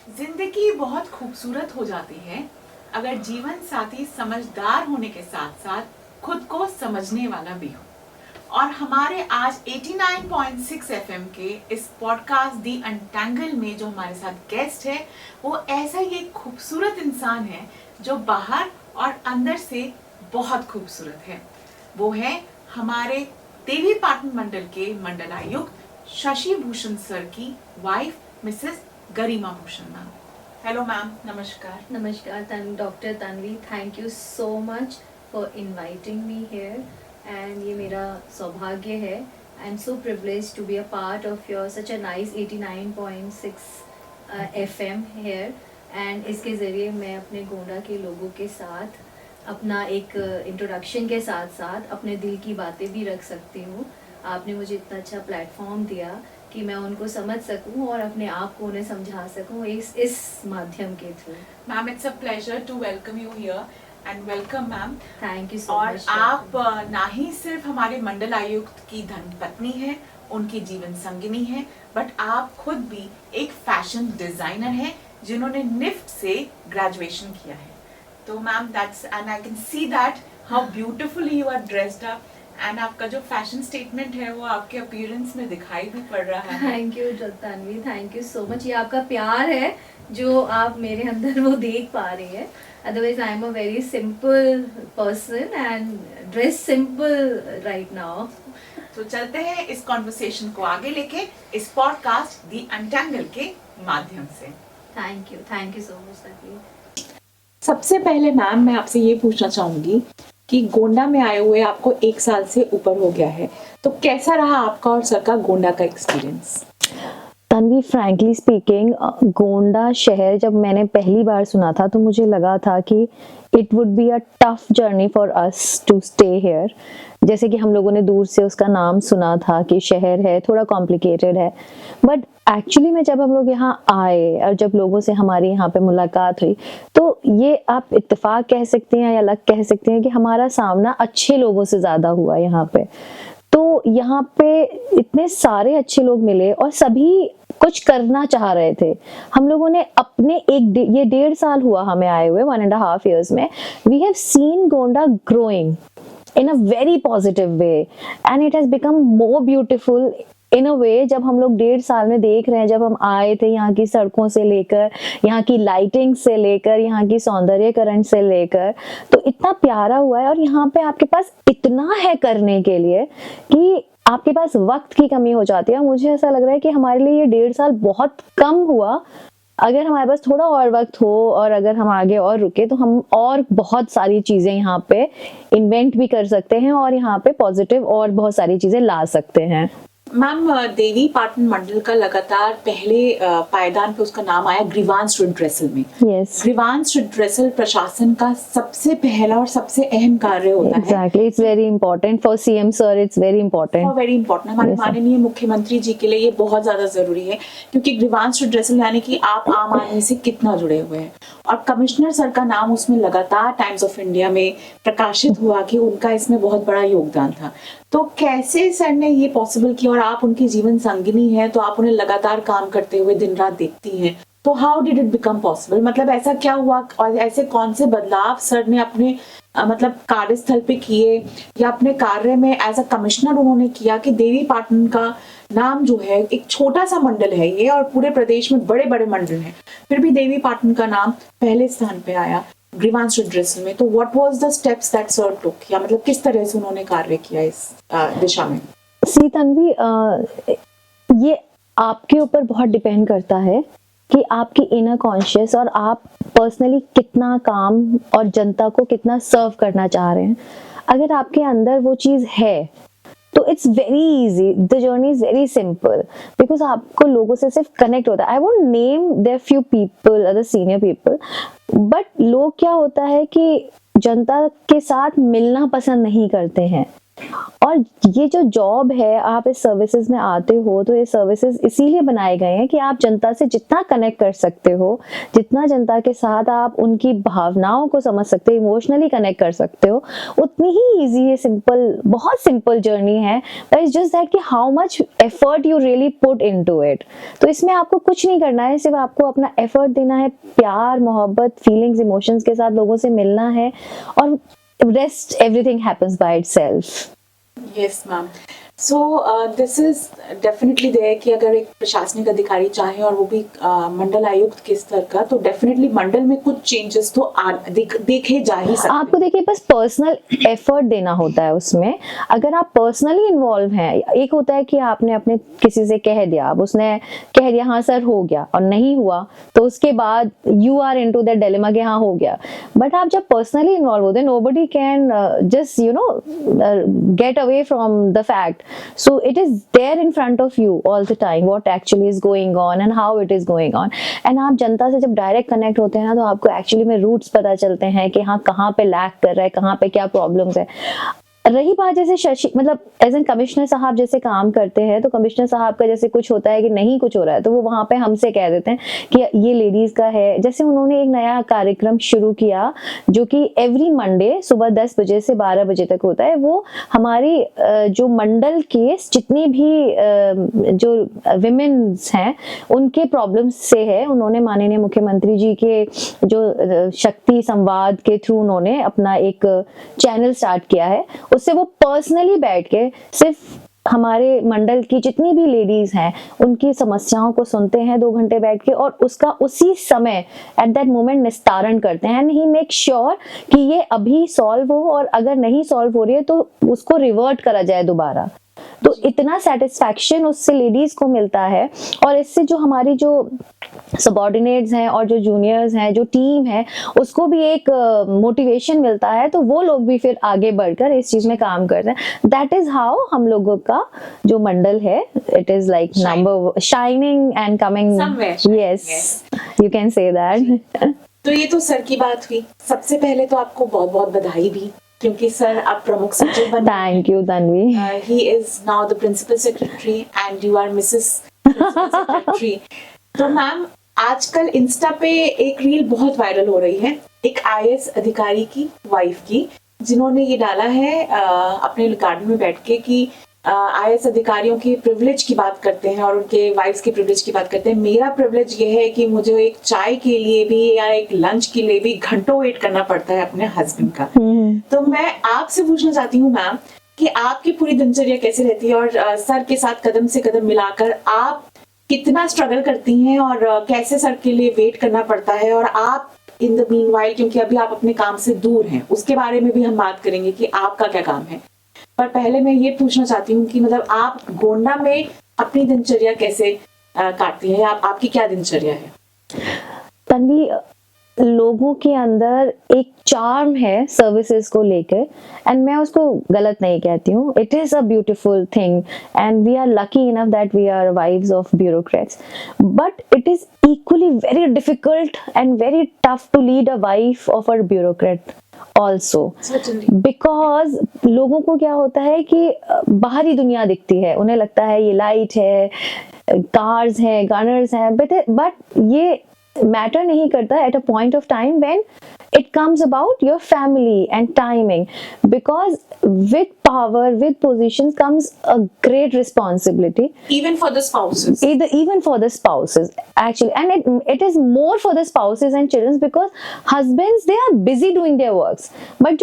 जिंदगी बहुत खूबसूरत हो जाती है अगर जीवन साथी समझदार होने के साथ साथ खुद को समझने वाला भी हो। और हमारे आज 89.6 एफएम के इस पॉडकास्ट दी अनटैंगल में जो हमारे साथ गेस्ट है वो ऐसा ही एक खूबसूरत इंसान है जो बाहर और अंदर से बहुत खूबसूरत है। वो है हमारे देवी पाटन मंडल के मंडलायुक्त शशि भूषण सर की wife Mrs Garima Bhushan ma'am. Hello ma'am, नमस्कार। नमस्कार doctor Tanvi, thank you so much for inviting me here and ये मेरा सौभाग्य है। I am so privilege to be a part of your such a nice 89.6 FM here and इसके ज़रिए मैं अपने गोंडा के लोगों के साथ अपना एक इंट्रोडक्शन के साथ साथ अपने दिल की बातें भी रख सकती हूँ। आपने मुझे इतना अच्छा प्लेटफॉर्म दिया कि मैं उनको समझ सकूं और अपने आप को उन्हें समझा सकूं इस माध्यम के through. Ma'am, it's a pleasure to welcome you here and welcome ma'am. Thank you so और मच। आप ना ही सिर्फ हमारे मंडल आयुक्त की धर्मपत्नी है, उनकी जीवन संगिनी है, बट आप खुद भी एक फैशन डिजाइनर हैं जिन्होंने निफ्ट से ग्रेजुएशन किया है। तो ma'am that's and I can see that how beautifully you are dressed up and आपका जो फैशन स्टेटमेंट है वो आपके अपीयरेंस में दिखाई भी पड़ रहा है। Thank you Tanvi, thank you so much. ये आपका प्यार है जो आप मेरे अंदर वो देख पा रही है। Otherwise I am a very simple person and dress simple right now. तो चलते हैं इस कॉन्वर्सेशन को आगे लेके इस पॉडकास्ट दी अनटैंगल के माध्यम से। Thank you so much Tanvi. सबसे पहले मैम मैं आपसे ये पूछना चाहूंगी कि गोंडा में आए हुए आपको 1 साल से ऊपर हो गया है, तो कैसा रहा आपका और सर का गोंडा का experience? Tanvi, frankly speaking, Gonda शहर जब मैंने पहली बार सुना था तो मुझे लगा था कि it would be a tough journey for us to stay here. जैसे कि हम लोगों ने दूर से उसका नाम सुना था कि शहर है, थोड़ा कॉम्प्लिकेटेड है, बट एक्चुअली में जब हम लोग यहाँ आए और जब लोगों से हमारी यहाँ पे मुलाकात हुई तो ये आप इत्तेफाक कह सकते हैं या अलग कह सकते हैं कि हमारा सामना अच्छे लोगों से ज्यादा हुआ यहाँ पे। तो यहाँ पे इतने सारे अच्छे लोग मिले और सभी कुछ करना चाह रहे थे। हम लोगों ने अपने ये 1.5 साल हुआ हमें आए हुए, 1.5 years में, we have seen Gonda growing in a very positive way and it has become more beautiful in a way। जब हम लोग 1.5 साल में देख रहे हैं, जब हम आए थे, यहाँ की सड़कों से लेकर, यहाँ की लाइटिंग से लेकर, यहाँ की सौंदर्यकरण से लेकर, तो इतना प्यारा हुआ है। और यहाँ पे आपके पास इतना है करने के लिए कि आपके पास वक्त की कमी हो जाती है। मुझे ऐसा लग रहा है कि हमारे लिए ये 1.5 साल बहुत कम हुआ। अगर हमारे पास थोड़ा और वक्त हो और अगर हम आगे और रुके तो हम और बहुत सारी चीजें यहाँ पे इन्वेंट भी कर सकते हैं और यहाँ पे पॉजिटिव और बहुत सारी चीजें ला सकते हैं। मैम, देवी पाटन मंडल का लगातार पहले पायदान पे उसका नाम आया ग्रीवांस रिड्रेसल में। Yes. ग्रीवांस रिड्रेसल प्रशासन का सबसे पहला और सबसे अहम कार्य होता है। Exactly, it's very important for CM sir, it's very important. Very important. हमारे Yes, sir. माननीय मुख्यमंत्री जी के लिए ये बहुत ज्यादा जरूरी है क्योंकि ग्रीवांस रिड्रेसल यानी कि आप आम आदमी से कितना जुड़े हुए हैं। और कमिश्नर सर का नाम उसमें लगातार टाइम्स ऑफ इंडिया में प्रकाशित हुआ कि उनका इसमें बहुत बड़ा योगदान था। तो कैसे सर ने ये पॉसिबल किया? और आप उनकी जीवन संगिनी है तो आप उन्हें लगातार काम करते हुए दिन रात देखती हैं, तो how did it become possible? मतलब ऐसा क्या हुआ और ऐसे कौन से बदलाव सर ने अपने मतलब कार्यस्थल पे किए या अपने कार्य में एज अ कमिश्नर उन्होंने किया कि देवी पाटन का नाम जो है, एक छोटा सा मंडल है ये और पूरे प्रदेश में बड़े बड़े मंडल हैं, फिर भी देवी पाटन का नाम पहले स्थान पे आया ग्रीवांस रिड्रेसल में। तो what was the steps that sir took, या मतलब किस तरह से उन्होंने कार्य किया इस दिशा में? सी तन्वी, ये आपके ऊपर बहुत डिपेंड करता है कि आपकी इनर कॉन्शियस और आप पर्सनली कितना काम और जनता को कितना सर्व करना चाह रहे हैं। अगर आपके अंदर वो चीज है तो it's very easy, the journey is very simple, because आपको लोगों से सिर्फ कनेक्ट होता है। I won't name there few people, other senior people, but लोग क्या होता है कि जनता के साथ मिलना पसंद नहीं करते हैं। और ये जो जॉब है, आप इस सर्विसेज में आते हो तो ये सर्विसेज इसीलिए बनाए गए हैं कि आप जनता से जितना कनेक्ट कर सकते हो, जितना जनता के साथ आप उनकी भावनाओं को समझ सकते हो, इमोशनली कनेक्ट कर सकते हो, उतनी ही इजी है, सिंपल, बहुत सिंपल जर्नी है। बट इट्स जस्ट दैट कि how much effort you really put into it. तो इसमें आपको कुछ नहीं करना है, सिर्फ आपको अपना एफर्ट देना है, प्यार, मोहब्बत, फीलिंग्स, इमोशंस के साथ लोगों से मिलना है, और rest everything happens by itself. Yes ma'am. So this is definitely there कि अगर एक प्रशासनिक अधिकारी चाहे और वो भी मंडल आयुक्त के स्तर का, तो डेफिनेटली मंडल में कुछ चेंजेस तो देखे जा ही सकते हैं। आपको देखिए बस पर्सनल एफर्ट देना होता है उसमें। अगर आप पर्सनली इन्वॉल्व हैं, एक होता है कि आपने अपने किसी से कह दिया, अब उसने कह दिया हाँ सर हो गया, और नहीं हुआ तो उसके बाद you are into that dilemma कि हाँ हो गया। बट आप जब पर्सनली इन्वॉल्व होते हैं, nobody can just get away from the fact. So it is there in front of you all the time what actually is going on and how it is going on. And आप जनता से जब direct connect होते हैं ना, तो आपको actually में roots पता चलते हैं कि हाँ कहाँ पे लैक कर रहा है, कहाँ पे क्या प्रॉब्लम्स है। रही बात जैसे शशि, मतलब एज एन कमिश्नर साहब जैसे काम करते हैं, तो कमिश्नर साहब का जैसे कुछ होता है कि नहीं कुछ हो रहा है, तो वो वहां पे हमसे कह देते हैं कि ये लेडीज का है। जैसे उन्होंने एक नया कार्यक्रम शुरू किया जो कि एवरी मंडे सुबह 10 बजे से 12 बजे तक होता है। वो हमारी जो मंडल के जितनी भी जो विमेन्स हैं उनके प्रॉब्लम्स से है। उन्होंने माननीय मुख्यमंत्री जी के जो शक्ति संवाद के थ्रू उन्होंने अपना एक चैनल स्टार्ट किया है। उससे वो पर्सनली बैठ के सिर्फ हमारे मंडल की जितनी भी लेडीज हैं उनकी समस्याओं को सुनते हैं 2 घंटे बैठ के, और उसका उसी समय एट दैट मोमेंट निस्तारण करते हैं। एंड ही मेक श्योर कि ये अभी सॉल्व हो, और अगर नहीं सॉल्व हो रही है तो उसको रिवर्ट करा जाए दोबारा। तो इतना सेटिस्फैक्शन उससे लेडीज को मिलता है, और इससे जो हमारी जो सबॉर्डिनेट्स हैं और जो जूनियर्स हैं, जो टीम है, उसको भी एक मोटिवेशन मिलता है, तो वो लोग भी फिर आगे बढ़कर इस चीज में काम करते हैं। दैट इज हाउ हम लोगों का जो मंडल है, it is like number shining and coming. Yes, you can say that. तो ये तो सर की बात हुई। सबसे पहले तो आपको बहुत बहुत बधाई भी, क्योंकि सर आप प्रमुख सचिव बने। Thank you Tanvi. He is now the principal secretary and you are Mrs principal secretary. तो मैम, आजकल इंस्टा पे एक रील बहुत वायरल हो रही है, एक आईएएस अधिकारी की वाइफ की, जिन्होंने ये डाला है अपने गार्डन में बैठ के कि आईएएस अधिकारियों की प्रिविलेज की बात करते हैं और उनके वाइफ्स की प्रिविलेज की बात करते हैं। मेरा प्रिविलेज ये है कि मुझे एक चाय के लिए भी या एक लंच के लिए भी घंटों वेट करना पड़ता है अपने हस्बैंड का। तो मैं आपसे पूछना चाहती हूँ मैम कि आपकी पूरी दिनचर्या कैसे रहती है, और सर के साथ कदम से कदम मिलाकर आप कितना स्ट्रगल करती हैं, और कैसे सर के लिए वेट करना पड़ता है, और आप इन द मीनवाइल, क्योंकि अभी आप अपने काम से दूर हैं, उसके बारे में भी हम बात करेंगे कि आपका क्या काम है। पर पहले मैं ये पूछना चाहती हूँ कि मतलब आप गोंडा में अपनी दिनचर्या कैसे काटती हैं, या आपकी क्या दिनचर्या है? तन्वी, लोगों के अंदर एक चार्म है सर्विसेज को लेकर, एंड मैं उसको गलत नहीं कहती हूँ। It is a beautiful thing and we are lucky enough that we are wives of bureaucrats, but it is equally very difficult and very tough to lead a wife of a bureaucrat also, because लोगों को क्या होता है कि बाहरी दुनिया दिखती है, उन्हें लगता है ये लाइट है, कार्स हैं, गनर्स हैं, बट ये मैटर नहीं करता at a point of time when it comes about your family and timing, because with power, with positions comes a great responsibility, even for the spouses. Even for the spouses actually, and it is more for the spouses and children, because husbands, they are busy doing their works, but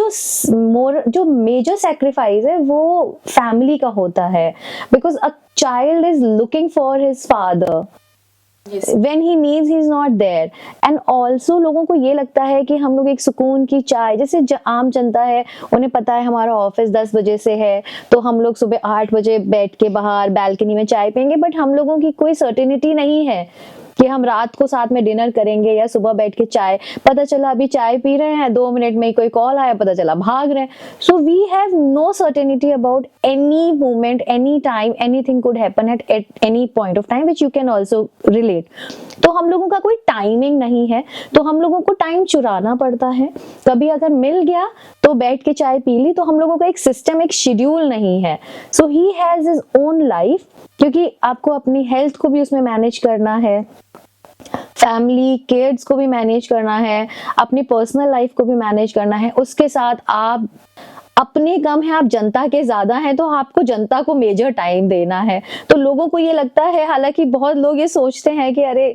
जो major sacrifice है वो family का होता है, because a child is looking for his father. Yes. When he needs, he is not there. And also लोगों को ये लगता है कि हम लोग एक सुकून की चाय, जैसे आम जनता है, उन्हें पता है हमारा ऑफिस 10 बजे से है, तो हम लोग सुबह 8 बजे बैठ के बाहर बैल्कनी में चाय पियेंगे, बट हम लोगों की कोई सर्टेनिटी नहीं है कि हम रात को साथ में डिनर करेंगे या सुबह बैठ के चाय, पता चला अभी चाय पी रहे हैं 2 मिनट में ही कोई कॉल आया, पता चला भाग रहे हैं. So we have no certainty about any moment, any time, anything could happen at any point of time, which you can also relate. तो हम लोगों का कोई टाइमिंग नहीं है, तो हम लोगों को टाइम चुराना पड़ता है. कभी अगर मिल गया तो बैठ के चाय पी ली, तो हम लोगों का एक सिस्टम, एक शेड्यूल नहीं है. So he has his own life, क्योंकि आपको अपनी हेल्थ को भी उसमें मैनेज करना है, फैमिली किड्स को भी मैनेज करना है, अपनी पर्सनल लाइफ को भी मैनेज करना है. उसके साथ आप अपने कम है, आप जनता के ज्यादा हैं, तो आपको जनता को मेजर टाइम देना है. तो लोगों को ये लगता है, हालांकि बहुत लोग ये सोचते हैं कि अरे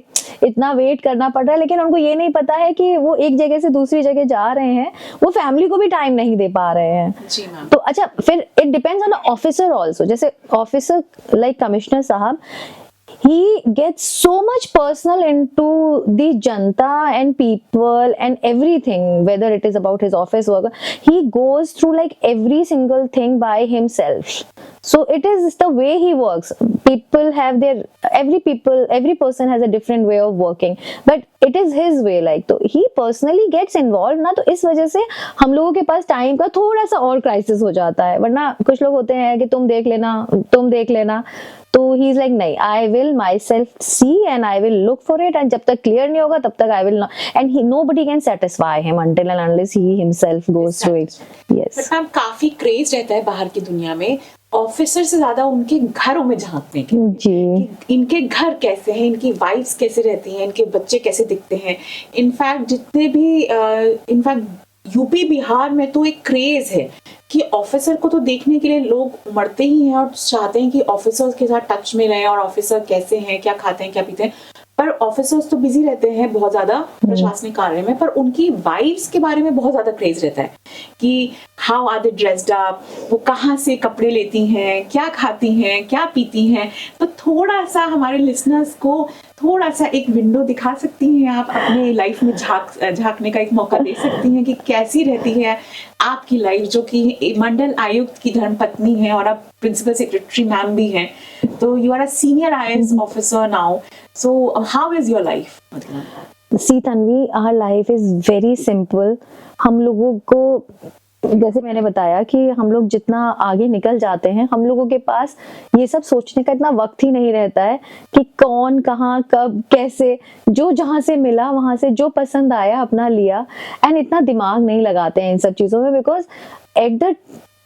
इतना वेट करना पड़ रहा है, लेकिन उनको ये नहीं पता है कि वो एक जगह से दूसरी जगह जा रहे हैं, वो फैमिली को भी टाइम नहीं दे पा रहे हैं. जी मैम. तो अच्छा, फिर it depends on officer also. जैसे ऑफिसर लाइक कमिश्नर साहब, he gets so much personal into the janta and people and everything, whether it is about his office work. He goes through like every single thing by himself. So it is the way he works. People have their, every person has a different way of working, but it is his way. Like, तो he personally gets involved ना, तो इस वजह से हम लोगों के पास time का थोड़ा सा और क्राइसिस हो जाता है. वरना कुछ लोग होते हैं कि तुम देख लेना. तो ही इज लाइक नहीं, I will myself see and I will look for it, and जब तक क्लियर नहीं होगा तब तक I will not, and he nobody can satisfy him until and unless he himself goes through it. Yes. But ma'am काफी craze रहता है बाहर की दुनिया में ऑफिसर से ज्यादा उनके घरों में झांकने के, जी. कि इनके घर कैसे हैं, इनकी वाइफ्स कैसे रहती हैं, इनके बच्चे कैसे दिखते हैं. इनफैक्ट जितने भी इनफैक्ट यूपी बिहार में तो एक क्रेज है कि ऑफिसर को तो देखने के लिए लोग उमड़ते ही हैं और चाहते हैं कि ऑफिसर्स के साथ टच में रहें, और ऑफिसर कैसे हैं, क्या खाते हैं, क्या पीते हैं. पर ऑफिसर्स तो बिजी रहते हैं बहुत ज्यादा प्रशासनिक कार्य में, पर उनकी वाइफ्स के बारे में बहुत ज्यादा क्रेज रहता है कि how are they dressed up, वो कहाँ से कपड़े लेती हैं, क्या खाती हैं, क्या पीती हैं. तो थोड़ा सा हमारे लिसनर्स को थोड़ा सा एक विंडो दिखा सकती हैं आप, अपने लाइफ में झांकने का एक मौका दे सकती हैं कि कैसी रहती है आपकी लाइफ, जो कि मंडल आयुक्त की धर्मपत्नी है और आप प्रिंसिपल सेक्रेटरी मैम भी हैं. तो you are a senior IAS officer now, so how is your life? मतलब See Tanvi, our life is very simple. हम लोगों को, जैसे मैंने बताया कि हम लोग जितना आगे निकल जाते हैं, हम लोगों के पास ये सब सोचने का इतना वक्त ही नहीं रहता है कि कौन कहाँ कब कैसे, जो जहाँ से मिला वहां से जो पसंद आया अपना लिया, एंड इतना दिमाग नहीं लगाते हैं इन सब चीजों में, बिकॉज एट द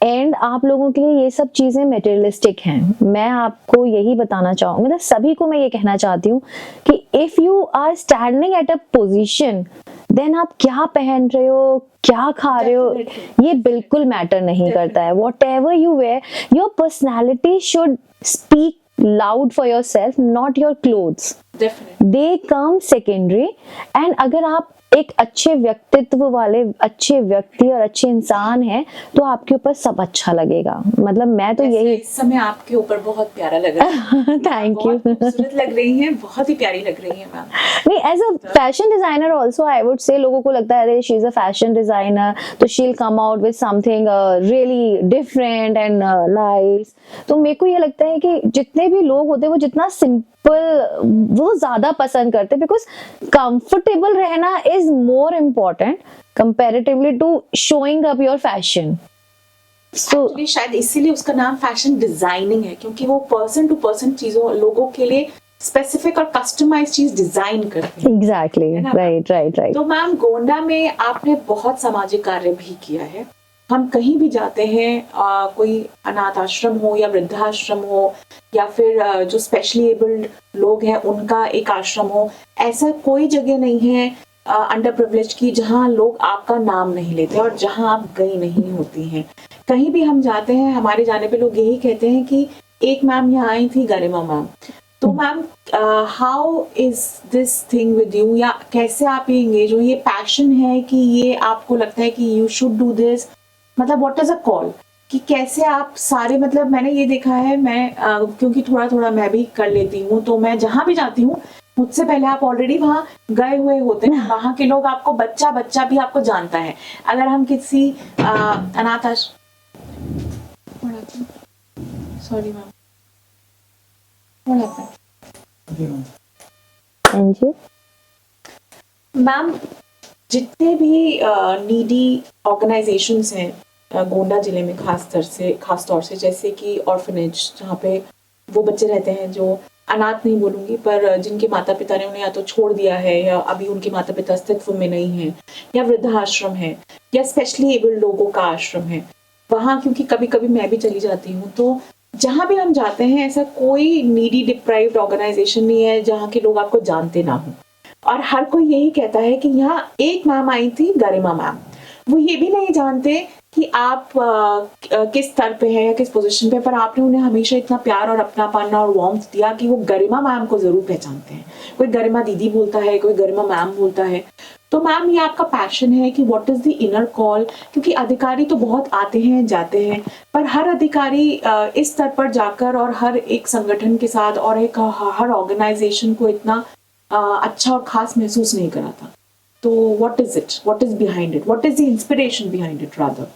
एंड आप लोगों के लिए ये सब चीजें मटेरियलिस्टिक हैं. मैं आपको यही बताना चाहूंगी, मतलब सभी को मैं ये कहना चाहती हूँ कि if you are standing at a position, then आप क्या पहन रहे हो, क्या खा रहे हो, ये बिल्कुल मैटर नहीं करता है. Whatever you wear, your personality should speak loud for yourself, not your clothes. Definitely. They come secondary. And अगर आप एक अच्छे व्यक्तित्व वाले अच्छे व्यक्ति और अच्छे इंसान हैं, तो आपके ऊपर सब अच्छा लगेगा. मतलब मैं तो यही, इस समय आपके ऊपर बहुत प्यारा लग रहा है. Thank you. खूबसूरत लग रही हैं, बहुत ही प्यारी लग रही हैं मैम. नहीं, as a fashion designer also I would say, लोगों को लगता है अरे she is a fashion designer तो she will come out with something really different and nice. तो मेरे को ये लगता है कि जितने भी लोग होते हैं वो जितना सिंपल वो ज्यादा पसंद करते हैं, बिकॉज कंफर्टेबल रहना is more important comparatively to showing up your fashion. So Actually, शायद इसीलिए उसका नाम फैशन डिजाइनिंग है, क्योंकि वो पर्सन टू पर्सन चीजों लोगों के लिए स्पेसिफिक और कस्टमाइज चीज डिजाइन करते हैं. Exactly, right right right. तो मैम गोंडा में आपने बहुत सामाजिक कार्य भी किया है. हम कहीं भी जाते हैं, कोई अनाथ आश्रम हो या वृद्धाश्रम हो, या फिर जो स्पेशली एबल्ड लोग हैं उनका एक आश्रम हो, ऐसा कोई जगह नहीं है अंडर प्रिविलेज की जहाँ लोग आपका नाम नहीं लेते और जहाँ आप गई नहीं होती हैं. कहीं भी हम जाते हैं, हमारे जाने पे लोग यही कहते हैं कि एक मैम यहाँ आई थी, गरिमा मैम. तो ma'am how is this thing with you, या कैसे आप ये एंगेज हो? ये पैशन है कि ये आपको लगता है कि यू शुड डू दिस, मतलब व्हाट इज अ कॉल, कि कैसे आप सारे, मतलब मैंने ये देखा है, मैं क्योंकि थोड़ा थोड़ा मैं भी कर लेती हूँ, तो मैं जहाँ भी जाती हूँ मुझसे पहले आप ऑलरेडी वहाँ गए हुए होते हैं, वहाँ के लोग आपको बच्चा बच्चा भी आपको जानता है. अगर हम किसी अनाथ आश्रम, sorry ma'am, and you? Ma'am, जितने भी नीडी ऑर्गेनाइजेशंस हैं गोंडा जिले में, खास तौर से जैसे कि ऑर्फनेज, जहाँ पे वो बच्चे रहते हैं जो अनाथ नहीं बोलूंगी, पर जिनके माता पिता ने उन्हें या तो छोड़ दिया है या अभी उनके माता पिता अस्तित्व में नहीं है, या वृद्धाश्रम है, या स्पेशली एबल्ड लोगों का आश्रम है, वहाँ क्योंकि कभी कभी मैं भी चली जाती हूँ, तो जहाँ भी हम जाते हैं ऐसा कोई नीडी डिप्राइव्ड ऑर्गेनाइजेशन नहीं है जहाँ के लोग आपको जानते ना हो। और हर कोई यही कहता है कि यहाँ एक मैम आई थी, गरिमा मैम, वो ये भी नहीं जानते कि आप किस स्तर पे हैं या किस पोजीशन पे, पर आपने उन्हें हमेशा इतना प्यार और अपनापन और वार्मथ दिया कि वो गरिमा मैम को जरूर पहचानते हैं। कोई गरिमा दीदी बोलता है, कोई गरिमा मैम बोलता है। तो मैम, ये आपका पैशन है कि what is the inner call, क्योंकि अधिकारी तो बहुत आते हैं जाते हैं, पर हर अधिकारी इस स्तर पर जाकर और हर एक संगठन के साथ और एक हर ऑर्गेनाइजेशन को इतना अच्छा और खास महसूस नहीं कराता। तो what is it? What is behind it? What is the inspiration behind it rather?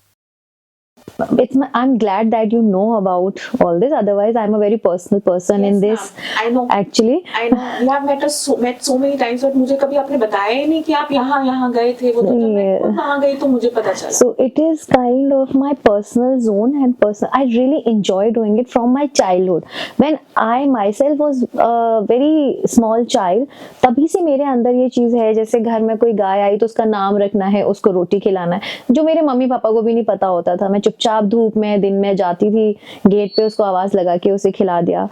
I'm glad that you know about all this. Otherwise, I'm a very personal person in this. Ma'am. I know. Actually, I know. You have met so many times, but मुझे कभी आपने बताया ही नहीं कि आप यहाँ गए थे। वो तो जब मैं खुद वहाँ गई तो मुझे पता चला। So it is kind of my personal zone and personal. I really enjoy doing it from my childhood. When I myself was a very small child, तभी से मेरे अंदर ये चीज है, जैसे घर में कोई गाय आई तो उसका नाम रखना है, उसको रोटी खिलाना है, जो मेरे मम्मी पापा को भी नहीं पता होता था। मैं चुपचाप धूप में दिन में जाती थी, गेट पे उसको आवाज लगा के उसे खिला दिया।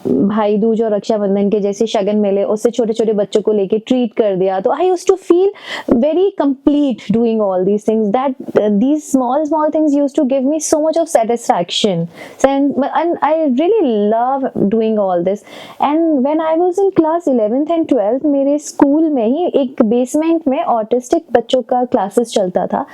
भाई दूज और रक्षाबंधन के जैसे शगन मेले, उससे छोटे छोटे बच्चों को लेके ट्रीट कर दिया। तो I used to feel very complete doing all these things, that these small things used to give me so much of satisfaction, and I really love doing all this. And when I was in class 11th and 12th, मेरे school में ही एक basement में autistic बच्चों का classes चलता था।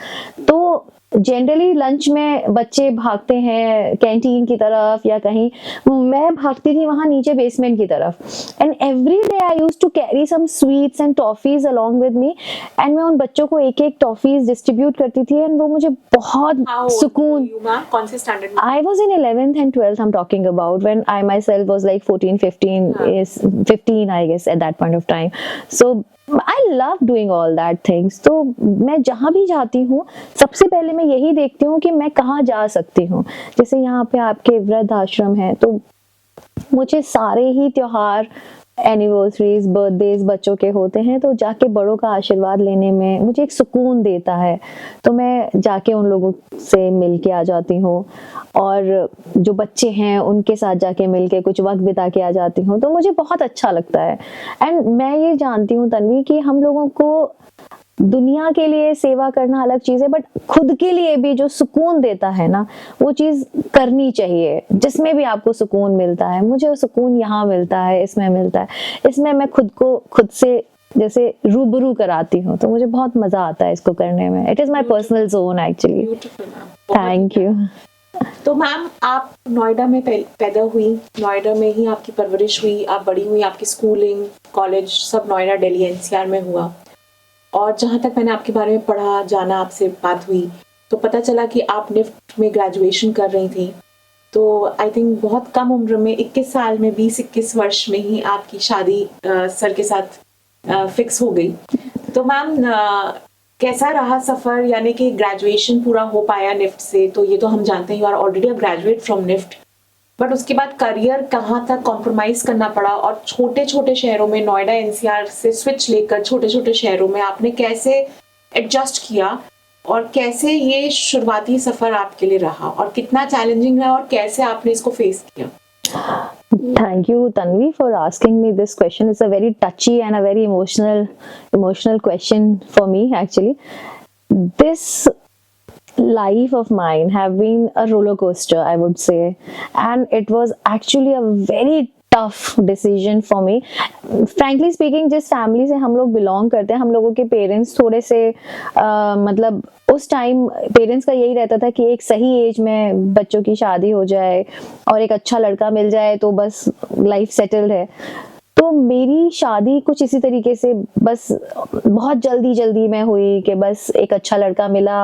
तो generally lunch में बच्चे भागते हैं कैंटीन की तरफ या कहीं, मैं भागती थी वहां नीचे बेसमेंट की तरफ। And every day I used to carry some sweets and toffees along with me, and मैं उन बच्चों को एक एक टॉफीज डिस्ट्रीब्यूट करती थी, एंड वो मुझे बहुत सुकून। कौन से स्टैंडर्ड में? I was in 11th and 12th I'm talking about, when I myself was like 14, 15 I guess at that point of time. So I love doing all that things. तो मैं जहाँ भी जाती हूँ सबसे पहले मैं यही देखती हूँ कि मैं कहाँ जा सकती हूँ। जैसे यहाँ पे आपके वृद्ध आश्रम है, तो मुझे सारे ही त्योहार, एनिवर्सरीज, बर्थडेज बच्चों के होते हैं, तो जाके बड़ों का आशीर्वाद लेने में मुझे एक सुकून देता है। तो मैं जाके उन लोगों से मिल के आ जाती हूँ, और जो बच्चे हैं उनके साथ जाके मिल के कुछ वक्त बिता के आ जाती हूँ, तो मुझे बहुत अच्छा लगता है। एंड मैं ये जानती हूँ तन्वी कि हम लोगों को दुनिया के लिए सेवा करना अलग चीज है, बट खुद के लिए भी जो सुकून देता है ना, वो चीज करनी चाहिए। जिसमें भी आपको सुकून मिलता है, मुझे वो सुकून यहाँ मिलता है, इसमें मिलता है, इसमें मैं खुद को खुद से जैसे रूबरू कराती हूँ, तो मुझे बहुत मजा आता है इसको करने में। It is my personal zone actually. Thank you. तो मैम, आप नोएडा में पैदा हुई, नोएडा में ही आपकी परवरिश हुई, आप बड़ी हुई, आपकी स्कूलिंग, कॉलेज सब नोएडा, दिल्ली, एनसीआर में हुआ। और जहाँ तक मैंने आपके बारे में पढ़ा, जाना, आपसे बात हुई, तो पता चला कि आप निफ्ट में ग्रेजुएशन कर रही थी। तो आई थिंक बहुत कम उम्र में, 21 साल में, 20-21 वर्ष में ही आपकी शादी सर के साथ फिक्स हो गई। तो मैम, कैसा रहा सफ़र, यानी कि ग्रेजुएशन पूरा हो पाया निफ्ट से, तो ये तो हम जानते हैं, you are already a graduate from NIFT, but उसके बाद करियर कहाँ तक कॉम्प्रोमाइज करना पड़ा, और छोटे छोटे शहरों में, नोएडा एनसीआर से स्विच लेकर छोटे छोटे शहरों में आपने कैसे एडजस्ट किया, और कैसे ये शुरुआती सफर आपके लिए रहा, और कितना चैलेंजिंग रहा, और कैसे आपने इसको फेस किया? Thank you, Tanvi, for asking me this question. It's a very touchy and a very emotional question for me, actually. This life of mine have been a roller coaster, I would say, and it was actually a very tough decision for me. Frankly speaking, जिस family से हम लोग belong करते हैं, हम लोगों के parents थोड़े से मतलब उस टाइम पेरेंट्स का यही रहता था कि एक सही एज में बच्चों की शादी हो जाए और एक अच्छा लड़का मिल जाए तो बस लाइफ सेटल्ड है। तो मेरी शादी कुछ इसी तरीके से बस बहुत जल्दी में हुई कि बस एक अच्छा लड़का मिला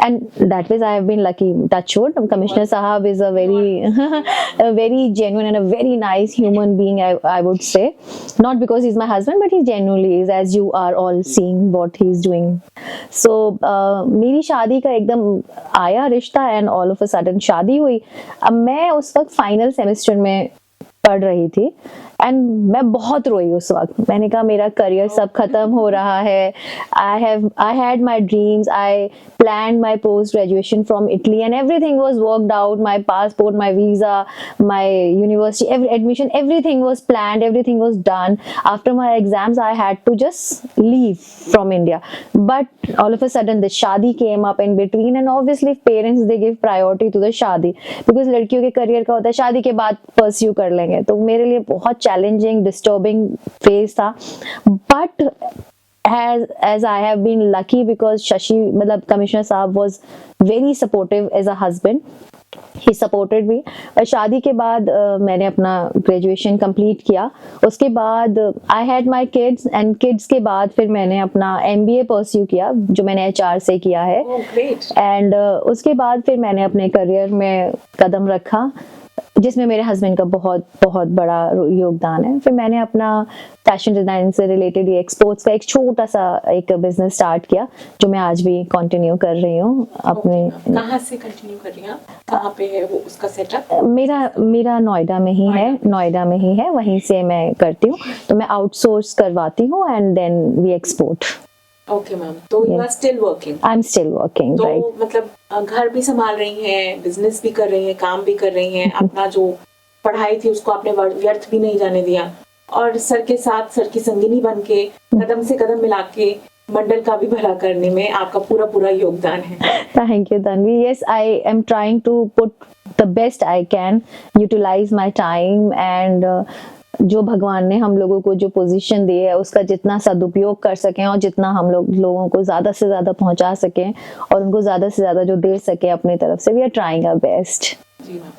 and that was I have been lucky touch wood commissioner साहब is a very genuine and a very nice human being I would say not because he's my husband but he genuinely is as you are all seeing what he's doing so मेरी शादी का एकदम आया रिश्ता and all of a sudden शादी हुई। अब मैं उस वक्त फाइनल सेमेस्टर में पढ़ रही थी एंड मैं बहुत रोई उस वक्त। मैंने कहा मेरा करियर सब खत्म हो रहा है। I had my dreams, I planned my post graduation from Italy and everything was worked out, my passport, my visa, my university admission, everything was planned, everything was done. After my exams I had to just leave from India, but all of a sudden the shadi came up in between and obviously parents they give priority to the shadi because लड़कियों के career का होता है शादी के बाद pursue कर लेंगे। तो मेरे लिए बहुत challenging disturbing phase था but as I have been lucky because Shashi मतलब कमिश्नर साहब was very supportive as a husband, he supported me। शादी के बाद मैंने अपना ग्रेजुएशन कंप्लीट किया। उसके बाद I had my kids and kids के बाद फिर मैंने अपना MBA परस्यू किया जो मैंने HR से किया है एंड उसके बाद फिर मैंने अपने करियर में कदम रखा जिसमें मेरे हस्बैंड का बहुत बहुत बड़ा योगदान है। फिर मैंने अपना फैशन डिजाइन से रिलेटेड ये एक्सपोर्ट्स का एक छोटा सा एक बिजनेस स्टार्ट किया जो मैं आज भी कंटिन्यू कर रही हूँ अपने। कहाँ से कंटिन्यू कर रही हैं? कहाँ पे है वो उसका सेटअप? मेरा नोएडा में ही है, नोएडा में ही है, वहीं से मैं करती हूँ। तो मैं आउटसोर्स करवाती हूँ and then we export. Okay ma'am, तो you are still working? I am still working, right. मतलब घर भी संभाल रही हैं, बिजनेस भी कर रही हैं, काम भी कर रही हैं, अपना जो पढ़ाई थी उसको आपने व्यर्थ भी नहीं जाने दिया और सर के साथ सर की संगिनी बन के कदम से कदम मिला के मंडल का भी भला करने में आपका पूरा योगदान है। Thank you Tanvi. Yes, I am trying to put the best I can, utilize my time and जो भगवान ने हम लोगों को जो पोजीशन दी है उसका जितना सदुपयोग कर सकें और जितना हम लोगों को ज्यादा से ज्यादा पहुंचा सकें और उनको ज्यादा से ज्यादा जो दे सके अपनी तरफ से, we are trying our best. जी मैम।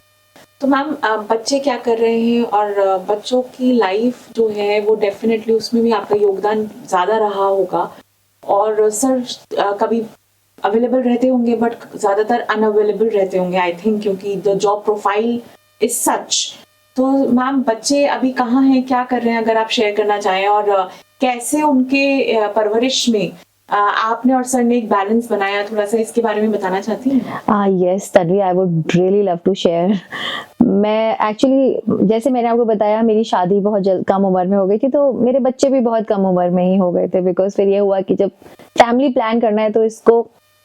तो मैम बच्चे क्या कर रहे हैं और बच्चों की लाइफ जो है वो डेफिनेटली उसमें भी आपका योगदान ज्यादा रहा होगा और सर कभी अवेलेबल रहते होंगे बट ज्यादातर अनअवेलेबल रहते होंगे आई थिंक क्योंकि the job profile is such. तो मैम बच्चे अभी कहाँ हैं, क्या कर रहे हैं, अगर आप शेयर करना चाहें और कैसे उनके परवरिश में आपने और सर ने एक बैलेंस बनाया, थोड़ा सा इसके बारे में बताना चाहती हैं? Yes Tanvi, I would really love to share. मैं एक्चुअली जैसे मैंने आपको बताया मेरी शादी बहुत कम उम्र में हो गई थी तो मेरे बच्चे भी बहुत कम उम्र में ही हो गए थे बिकॉज फिर ये हुआ कि जब फैमिली प्लान करना है तो इसको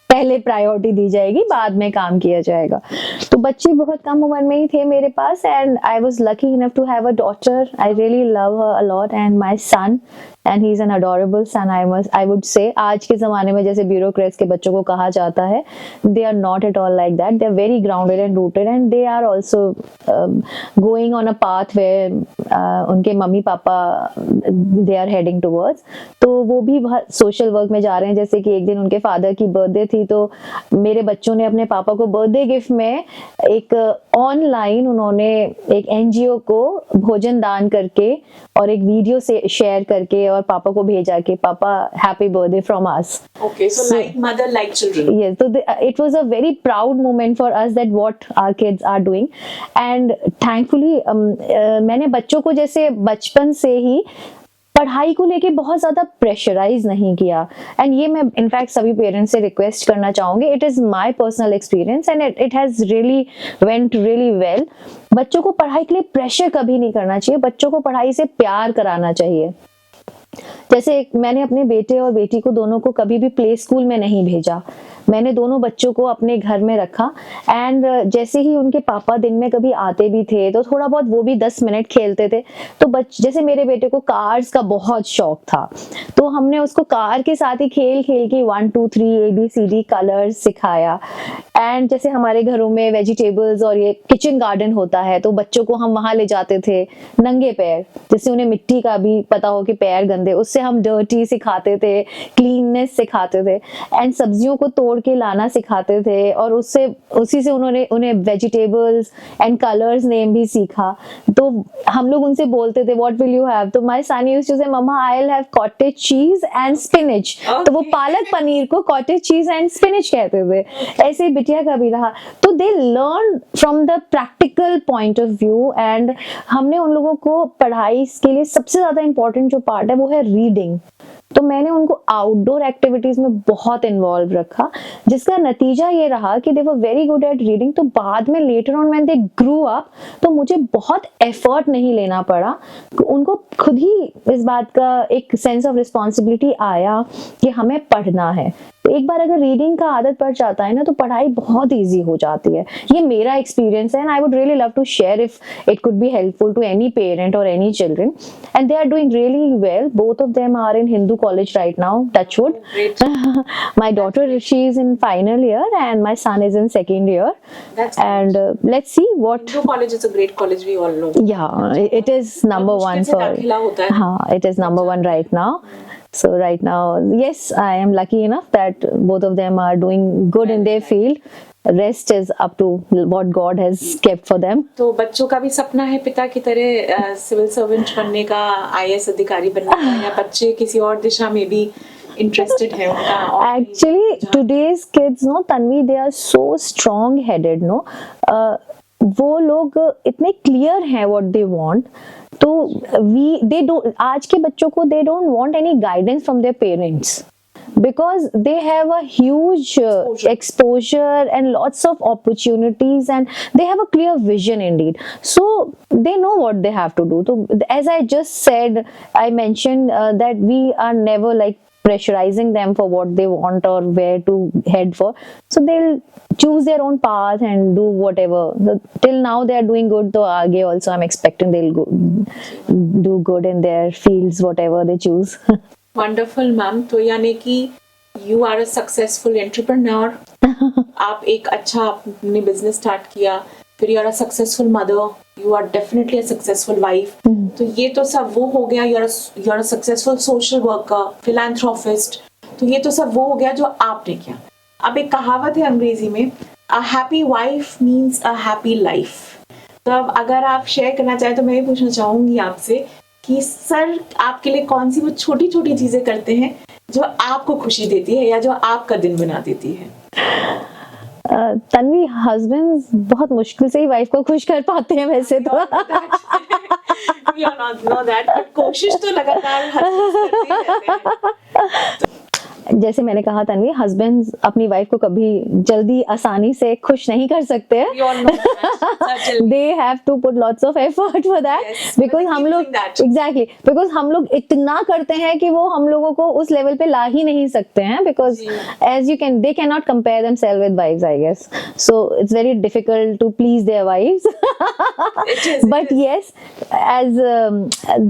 पहले प्रायोरिटी दी जाएगी, बाद में काम किया जाएगा। तो बच्चे बहुत कम उम्र में ही थे मेरे पास and I was lucky enough to have a daughter. I really love her a lot and my son and he's an adorable son, I would say। आज के जमाने में जैसे ब्यूरोक्रेट्स के बच्चों को कहा जाता है, they are not at all like that, they are very grounded and rooted and they are also going on a path where उनके mummy papa they are heading towards। तो वो भी बहुत सोशल वर्क में जा रहे हैं। जैसे कि एक दिन उनके फादर की बर्थडे थी तो मेरे बच्चों ने अपने पापा को बर्थडे गिफ्ट में एक ऑनलाइन उन्होंने एक NGO को भोजन दान करके और एक वीडियो से शेयर करके और पापा को भेजा कि पापा happy birthday from us. Okay, so like mother like children. Yes, तो it was a very proud moment for us that what our kids are doing and thankfully मैंने बच्चों को जैसे बचपन से ही पढ़ाई को लेके बहुत ज्यादा प्रेशराइज नहीं किया एंड ये मैं इनफैक्ट सभी पेरेंट्स से रिक्वेस्ट करना चाहूंगी। It is my personal experience and it has really went really well. बच्चों को पढ़ाई के लिए प्रेशर कभी नहीं करना चाहिए, बच्चों को पढ़ाई से प्यार कराना चाहिए। जैसे मैंने अपने बेटे और बेटी को दोनों को कभी भी प्ले स्कूल में नहीं भेजा, मैंने दोनों बच्चों को अपने घर में रखा एंड जैसे ही उनके पापा दिन में कभी आते भी थे तो थोड़ा बहुत वो भी 10 मिनट खेलते थे। तो जैसे मेरे बेटे को कार्स का बहुत शौक था तो हमने उसको कार के साथ ही खेल खेल के 1 2 3 ABCD कलर्स सिखाया एंड जैसे हमारे घरों में वेजिटेबल्स और ये किचन गार्डन होता है तो बच्चों को हम वहां ले जाते थे नंगे पैर, जिससे उन्हें मिट्टी का भी पता हो कि पैर गंदे, उससे हम डर्टी सिखाते थे, क्लीननेस सिखाते थे एंड सब्जियों को तोड़ तोड़ के लाना सिखाते थे, और उससे उसी से उन्होंने उन्हें वेजिटेबल्स एंड कलर्स नेम भी सीखा। तो हम लोग उनसे बोलते थे व्हाट विल यू हैव, तो my son used to say मम्मा I will have cottage cheese and spinach, तो वो पालक पनीर को कॉटेज चीज एंड स्पिनच कहते थे। ऐसे ही बिटिया का भी रहा। तो they learn from the practical point of view, and हमने उन लोगों को पढ़ाई के लिए सबसे ज्यादा इंपॉर्टेंट जो पार्ट है वो है रीडिंग। तो मैंने उनको आउटडोर एक्टिविटीज में बहुत इन्वॉल्व रखा, जिसका नतीजा ये रहा कि they were very good at reading. तो बाद में later on when they grew up, तो मुझे बहुत एफर्ट नहीं लेना पड़ा, उनको खुद ही इस बात का एक सेंस ऑफ रिस्पॉन्सिबिलिटी आया कि हमें पढ़ना है। तो एक बार अगर रीडिंग का आदत पड़ जाता है ना, तो पढ़ाई बहुत इजी हो जाती है। ये मेरा एक्सपीरियंस है, and I would really love to share if it could be helpful to any parent और any children, and they are doing really well. Both of them are in Hindu college right now, touch wood. My daughter, she is in final year and my son is in second year. That's and let's see what Hindu college is a great college, we all know. Yeah, it is number one मुश्किल से दाखिला होता है। हाँ, it is number one right now. So right now, yes, I am lucky enough that both of them are doing good in their field. Rest is up to what God has kept for them. तो बच्चों का भी सपना है पिता की तरह civil servant बनने का, आईएएस अधिकारी बनने का, या बच्चे किसी और दिशा में भी इंटरेस्टेड है उनका? Actually, today's kids, no, Tanvi, they are so strong-headed, no. वो लोग इतने क्लियर हैं what they want, तो they don't, आज के बच्चों को they don't want any guidance from their parents, because they have a huge exposure and lots of opportunities, and they have a clear vision indeed, so they know what they have to do. So as I just said, I mentioned that we are never like pressurizing them for what they want or where to head for, so they'll choose their own path and do whatever. So, till now they are doing good, so aage also I'm expecting they'll do good in their fields, whatever they choose. Wonderful ma'am. तो यानी कि you are a successful entrepreneur, आप एक अच्छा अपने business start किया, फिर you are a successful mother, you are definitely a successful wife. तो ये तो सब वो हो गया, you are a successful social worker, philanthropist. तो ये तो सब वो हो गया जो आपने किया। अब एक कहावत है अंग्रेजी में, a happy wife means a happy life. तो अब अगर आप शेयर करना चाहें तो मैं ये पूछना चाहूंगी आपसे कि सर आपके लिए कौन सी वो छोटी छोटी चीजें करते हैं जो आपको खुशी देती है या जो आपका दिन बना देती है? तन्वी, हस्बैंड्स बहुत मुश्किल से ही वाइफ को खुश कर पाते हैं वैसे तो। We all know that, but कोशिश तो लगातार husbands करते ही रहते हैं। जैसे मैंने कहा तन्वी, हस्बैंड्स अपनी वाइफ को कभी जल्दी आसानी से खुश नहीं कर सकते हैं। We all know that. They have to put lots of effort for that. Yes, because but हम keep लोग doing that. exactly because हम लोग इतना करते हैं कि वो हम लोगों को उस लेवल पे ला ही नहीं सकते हैं, because as you can they cannot compare themselves with wives, I guess, so it's very difficult to please their wives. But yes, as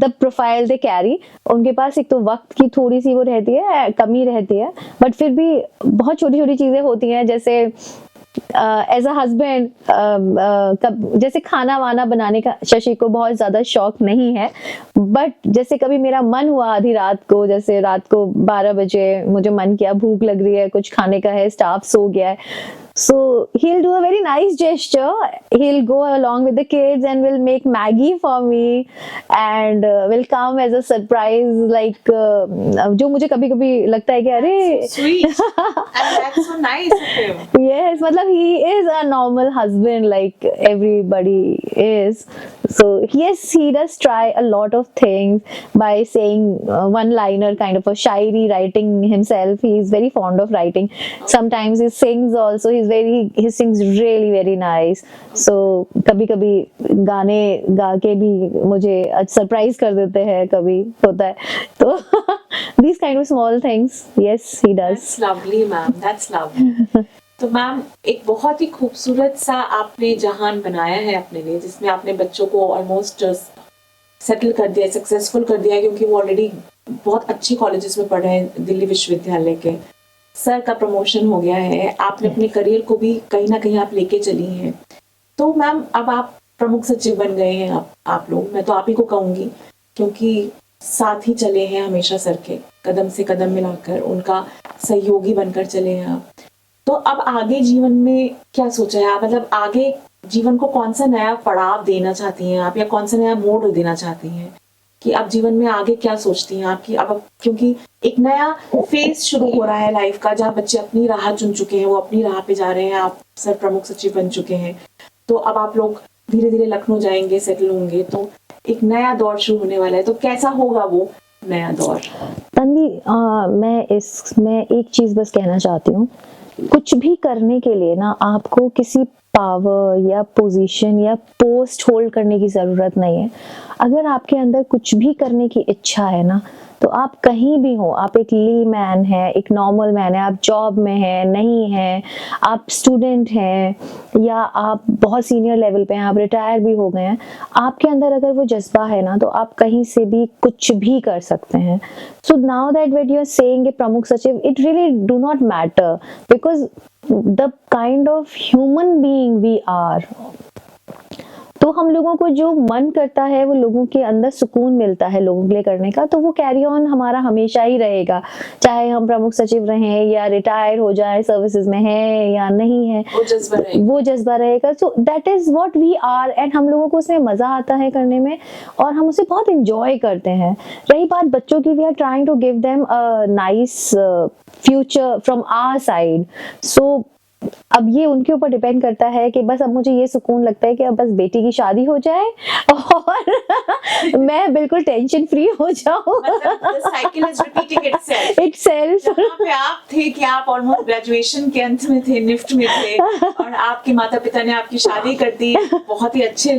the profile they carry, उनके पास एक तो वक्त की थोड़ी सी वो रहती है, कमी रहती है, बट फिर भी बहुत छोटी छोटी चीजें होती हैं। जैसे एज अ हस्बैंड, जैसे खाना वाना बनाने का शशि को बहुत ज्यादा शौक नहीं है, बट जैसे कभी मेरा मन हुआ आधी रात को, जैसे रात को 12 बजे मुझे मन किया, भूख लग रही है, कुछ खाने का है, स्टाफ सो गया है, so he'll do a very nice gesture. He'll go along with the kids and will make Maggie for me and will come as a surprise, like जो मुझे कभी कभी लगता है कि अरे Sweet. And that's so nice of him. yes, मतलब he is a normal husband like everybody is. So yes, he does try a lot of things by saying one-liner kind of a shairi, writing himself. He is very fond of writing. Sometimes he sings also. He sings really very nice. So कभी कभी गाने गा के भी मुझे surprise कर देते हैं, कभी होता है तो these kind of small things, yes, he does. That's lovely, ma'am. That's lovely. तो मैम एक बहुत ही खूबसूरत सा आपने जहान बनाया है अपने लिए, जिसमें आपने बच्चों को ऑलमोस्ट सेटल कर दिया, सक्सेसफुल कर दिया, क्योंकि वो ऑलरेडी बहुत अच्छी कॉलेजेस में पढ़ रहे हैं, दिल्ली विश्वविद्यालय के। सर का प्रमोशन हो गया है, आपने अपने करियर को भी कहीं ना कहीं आप लेके चली हैं। तो मैम अब आप प्रमुख सचिव बन गए हैं, आप लोग, मैं तो आप ही को कहूँगी, क्योंकि साथ ही चले हैं हमेशा सर के, कदम से कदम मिलाकर उनका सहयोगी बनकर चले हैं आप। तो अब आगे जीवन में क्या सोचा है आप, मतलब आगे जीवन को कौन सा नया पड़ाव देना चाहती हैं आप, या कौन सा नया मोड़ देना चाहती हैं कि अब जीवन में आगे क्या सोचती हैं आपकी अब, क्योंकि एक नया फेज शुरू हो रहा है लाइफ का, जहाँ बच्चे अपनी राह चुन चुके हैं, वो अपनी राह पे जा रहे हैं, आप सर प्रमुख सचिव बन चुके हैं, तो अब आप लोग धीरे धीरे लखनऊ जाएंगे, सेटल होंगे, तो एक नया दौर शुरू होने वाला है, तो कैसा होगा वो नया दौर? तन्वी, मैं इसमें एक चीज बस कहना चाहती हूँ, कुछ भी करने के लिए ना आपको किसी पावर या पोजीशन या पोस्ट होल्ड करने की जरूरत नहीं है। अगर आपके अंदर कुछ भी करने की इच्छा है ना, तो आप कहीं भी हो, आप एक ली मैन है, एक नॉर्मल मैन है, आप जॉब में है नहीं है, आप स्टूडेंट हैं, या आप बहुत सीनियर लेवल पे हैं, आप रिटायर भी हो गए हैं, आपके अंदर अगर वो जज्बा है ना, तो आप कहीं से भी कुछ भी कर सकते हैं। So now that when you are saying a प्रमुख सचिव, it really do not matter, because the kind of human being we are, तो हम लोगों को जो मन करता है, वो लोगों के अंदर सुकून मिलता है लोगों के लिए करने का, तो वो कैरी ऑन हमारा हमेशा ही रहेगा, चाहे हम प्रमुख सचिव रहें या रिटायर हो जाए, सर्विसेज में है या नहीं है, वो जज्बा रहेगा। So that is what we are, and हम लोगों को उसमें मजा आता है करने में, और हम उसे बहुत इंजॉय करते हैं। रही बात बच्चों की, we are trying to give them a nice future from our side. So अब ये उनके ऊपर डिपेंड करता है कि बस अब मुझे ये सुकून लगता है कि अब बस बेटी की शादी हो जाए और मैं बिल्कुल टेंशन फ्री हो जाऊं। मतलब the cycle is repeating itself। जहाँ पे आप थे कि आप ऑलमोस्ट ग्रेजुएशन के अंत में थे, निफ्ट में थे, और आपके माता पिता ने आपकी शादी कर दी बहुत ही अच्छे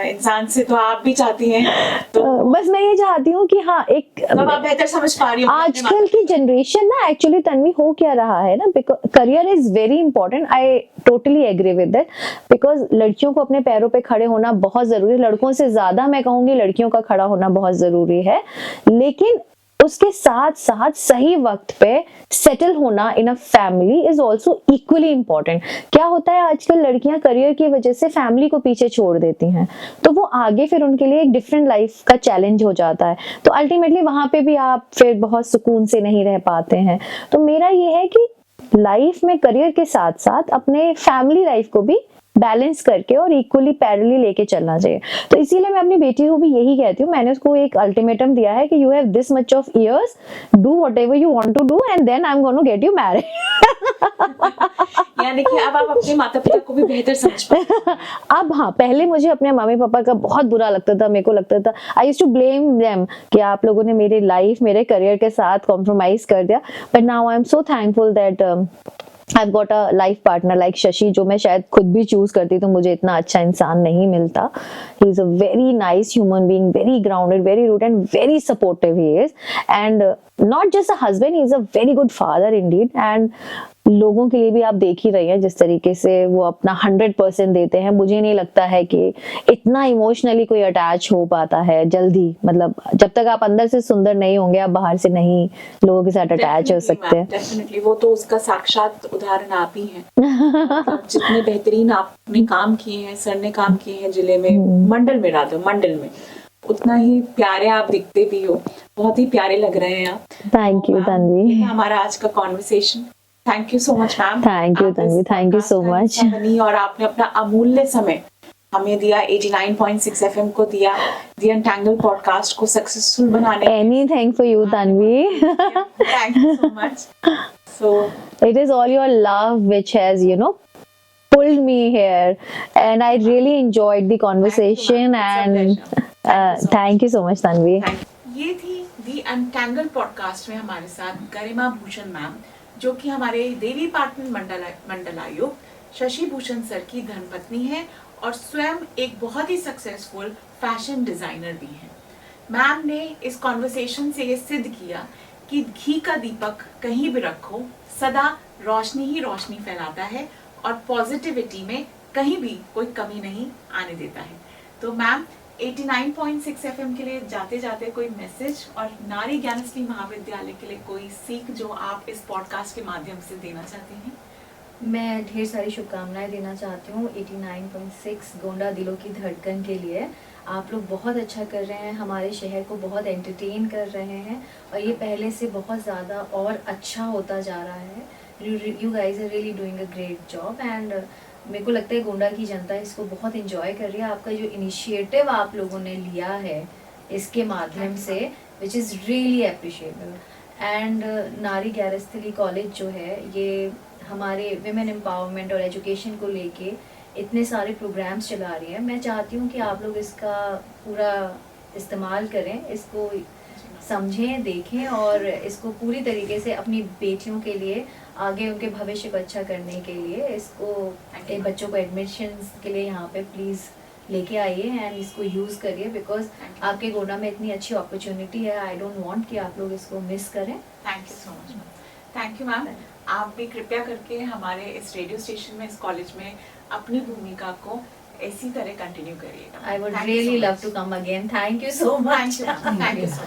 इंसान से, तो आप भी चाहती हैं, तो बस मैं ये चाहती हूँ कि हाँ, एक अब आप बेहतर समझ पा रही हो आजकल की जनरेशन ना, एक्चुअली तन्वी हो क्या रहा है ना, career is very important, I totally agree with that, because लड़कियों को अपने पैरों पे खड़े होना बहुत जरूरी है, लड़कों से ज्यादा मैं कहूंगी लड़कियों का खड़ा होना बहुत जरूरी है, लेकिन उसके साथ साथ सही वक्त पे सेटल होना in a family is also equally important. क्या होता है आजकल, लड़कियां करियर की वजह से फैमिली को पीछे छोड़ देती हैं, तो वो आगे फिर उनके लिए एक डिफरेंट लाइफ का चैलेंज हो जाता है, तो अल्टीमेटली वहां पे भी आप फिर बहुत सुकून से नहीं रह पाते हैं। तो मेरा ये है कि लाइफ में करियर के साथ साथ अपने फैमिली लाइफ को भी बैलेंस करके और इक्वली पैरेलली लेके चलना चाहिए। तो इसीलिए मैं अपनी बेटी को भी यही कहती हूँ, मैंने उसको एक अल्टीमेटम दिया है कि you have this much of years, do whatever you want to do and then I am gonna get you married. यानी कि अब आप अपने माता पिता को भी बेहतर समझ पाते। अब हाँ, पहले मुझे अपने मम्मी पापा का बहुत बुरा लगता था, मेरे को लगता था, I used to blame them कि आप लोगों ने मेरी लाइफ, मेरे करियर के साथ कॉम्प्रोमाइज कर दिया, but now I am so thankful that I've got a life partner like Shashi, जो मैं शायद खुद भी चूज करती तो मुझे इतना अच्छा इंसान नहीं मिलता। He is a very nice human being, very grounded, very rooted and very supportive he is, and not just a husband, he is a very good father indeed, and लोगों के लिए भी आप देख ही रही हैं जिस तरीके से वो अपना 100% देते हैं। मुझे नहीं लगता है कि इतना इमोशनली कोई अटैच हो पाता है जल्दी, मतलब जब तक आप अंदर से सुंदर नहीं होंगे, आप बाहर से नहीं लोगों के साथ अटैच हो सकते हैं। डेफिनेटली, वो तो उसका साक्षात उदाहरण आप ही हैं। मतलब जितने बेहतरीन आपने काम किए हैं, सर ने काम किए हैं जिले में, मंडल में, उतना ही प्यारे आप दिखते भी हो, बहुत ही प्यारे लग रहे हैं आप। Thank you Tanvi. हमारा आज का conversation, thank you so much ma'am. Thank you Tanvi, thank you so much. और आपने अपना अमूल्य समय हमें दिया, 89.6 FM को दिया, द अनटैंगल पॉडकास्ट को सक्सेसफुल बनाने। Anything for you Tanvi. Thank you so much. So it is all your love which has, you know, pulled me here, and I really enjoyed the conversation, and thank you so much Tanvi। ये थी दी untangle podcast में हमारे साथ गरिमा Bhushan ma'am, जो कि हमारे देवी पाटन मंडलायुक्त Shashi Bhushan sir की धर्मपत्नी है और स्वयं एक बहुत ही सक्सेसफुल फैशन डिजाइनर भी है। मैम ने इस कॉन्वर्सेशन से ये सिद्ध किया कि घी का दीपक कहीं भी रखो, सदा रोशनी ही रोशनी फैलाता है और पॉजिटिविटी में कहीं भी कोई कमी नहीं आने देता है। तो मैम, 89.6 FM के लिए जाते जाते कोई मैसेज और नारी ज्ञानश्री महाविद्यालय के लिए कोई सीख जो आप इस पॉडकास्ट के माध्यम से देना चाहते हैं? मैं ढेर सारी शुभकामनाएं देना चाहती हूँ 89.6 गोंडा दिलों की धड़कन के लिए। आप लोग बहुत अच्छा कर रहे हैं, हमारे शहर को बहुत एंटरटेन कर रहे हैं और ये पहले से बहुत ज़्यादा और अच्छा होता जा रहा है. You guys are really doing a great job and मेरे को लगता है गोंडा की जनता इसको बहुत इंजॉय कर रही है. आपका जो इनिशिएटिव आप लोगों ने लिया है इसके माध्यम से, which is really appreciable. And नारी ग्यारस्थली कॉलेज जो है ये हमारे विमेन एम्पावरमेंट और एजुकेशन को लेके इतने सारे प्रोग्राम्स चला रही है. मैं चाहती हूँ कि आप लोग इसका पूरा इस्तेमाल करें, इसको समझें, देखें और इसको पूरी तरीके से अपनी बेटियों के लिए आगे उनके भविष्य को अच्छा करने के लिए इसको बच्चों को एडमिशन्स के लिए यहाँ पे प्लीज़ लेके आइए एंड इसको यूज़ करिए बिकॉज आपके गोंडा में इतनी अच्छी अपॉर्चुनिटी है. आई डोंट वांट कि आप लोग इसको मिस करें. Thank you so much ma'am. Thank you ma'am. आप भी कृपया करके हमारे इस रेडियो स्टेशन में, इस कॉलेज में अपनी भूमिका को इसी तरह कंटिन्यू करिएगा. I would really love to come again. Thank you so much. Thank you, ma'am. Thank you so much.